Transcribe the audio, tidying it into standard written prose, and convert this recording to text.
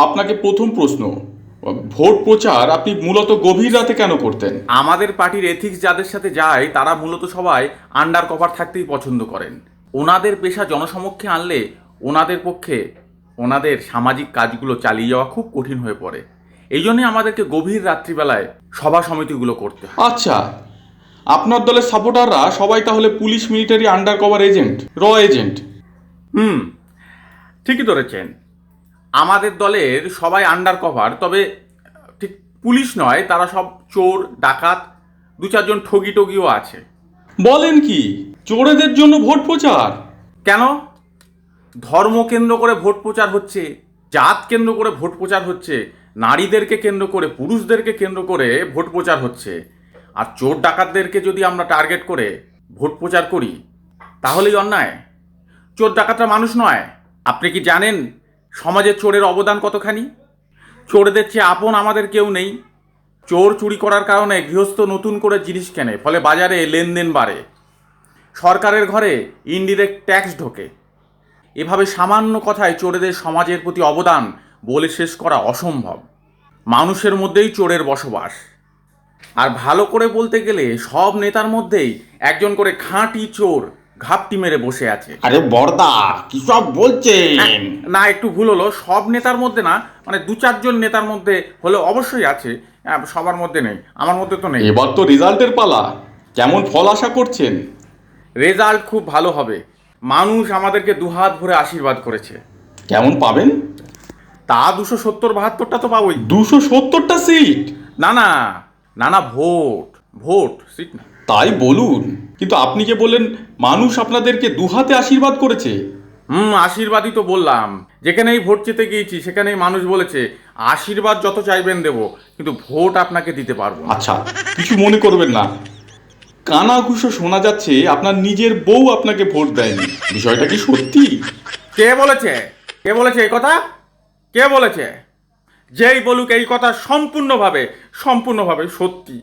আপনাকে প্রথম প্রশ্ন, ভোট প্রচার আপনি মূলত গভীর রাতে কেন করতেন? আমাদের পার্টির এথিক্স যাদের সাথে যায় তারা মূলত সবাই আন্ডার কভার থাকতেই পছন্দ করেন। ওনাদের পেশা জনসমক্ষে আনলে ওনাদের পক্ষে ওনাদের সামাজিক কাজগুলো চালিয়ে যাওয়া খুব কঠিন হয়ে পড়ে। এই জন্যই আমাদেরকে গভীর রাত্রিবেলায় সভা সমিতিগুলো করতে হয়। আচ্ছা, আপনার দলের সাপোর্টাররা সবাই তাহলে police, military, under cover agent, agent? হুম, ঠিকই ধরেছেন। আমাদের দলের সবাই আন্ডার কভার, তবে ঠিক পুলিশ নয়, তারা সব চোর, ডাকাত, দু চারজন ঠগি টগিও আছে। বলেন কি, চোরেদের জন্য ভোট প্রচার? কেন? ধর্ম কেন্দ্র করে ভোট প্রচার হচ্ছে, জাত কেন্দ্র করে ভোট প্রচার হচ্ছে, নারীদেরকে কেন্দ্র করে, পুরুষদেরকে কেন্দ্র করে ভোট প্রচার হচ্ছে। আর চোর ডাকাতদেরকে যদি আমরা টার্গেট করে ভোট প্রচার করি তাহলেই অন্যায়। চোর ডাকাতরা মানুষ নয়। আপনি কি জানেন সমাজে চোরের অবদান কতখানি? চোরদের চেয়ে আপন আমাদের কেউ নেই। চোর চুরি করার কারণে গৃহস্থ নতুন করে জিনিস কেনে, ফলে বাজারে লেনদেন বাড়ে, সরকারের ঘরে ইনডিরেক্ট ট্যাক্স ঢোকে। এভাবে সামান্য কথায় চোরেদের সমাজের প্রতি অবদান বলে শেষ করা অসম্ভব। মানুষের মধ্যেই চোরের বসবাস। আর ভালো করে বলতে গেলে সব নেতার মধ্যেই একজন করে খাঁটি চোর ঘাপটি মেরে বসে আছে। আরে বড়দা, কি সব বলছেন? না, একটু ভুল হলো। সব নেতার মধ্যে না, মানে দু চারজন নেতার মধ্যে হলে অবশ্যই আছে, সবার মধ্যে নেই। আমার মধ্যে তো নেই। এবার তো রেজাল্টের পালা, কেমন ফল আশা করছেন? রেজাল্ট খুব ভালো হবে। মানুষ আমাদেরকে দুহাত ভরে আশীর্বাদ করেছে। কেমন পাবেন? তা 270-72টা তো পাবোই। 270টা সিট? না না, না না, ভোট, ভোট, সিট না। তাই বলুন, কিন্তু আপনি যে বললেন মানুষ আপনাদেরকে দুহাতে আশীর্বাদ করেছে। আশীর্বাদই তো বললাম। যেখানেই ভোট চেতে গিয়েছি সেখানেই মানুষ বলেছে আশীর্বাদ যত চাইবেন দেব, কিন্তু ভোট আপনাকে দিতে পারবো না। আচ্ছা, কিছু মনে করবেন না, কানাঘুষো শোনা যাচ্ছে আপনার নিজের বউ আপনাকে ভোট দেয়নি। বিষয়টা কি সত্যি? কে বলেছে? কে বলেছে এই কথা? কে বলেছে? যেই বলুক এই কথা সম্পূর্ণভাবে সত্যি।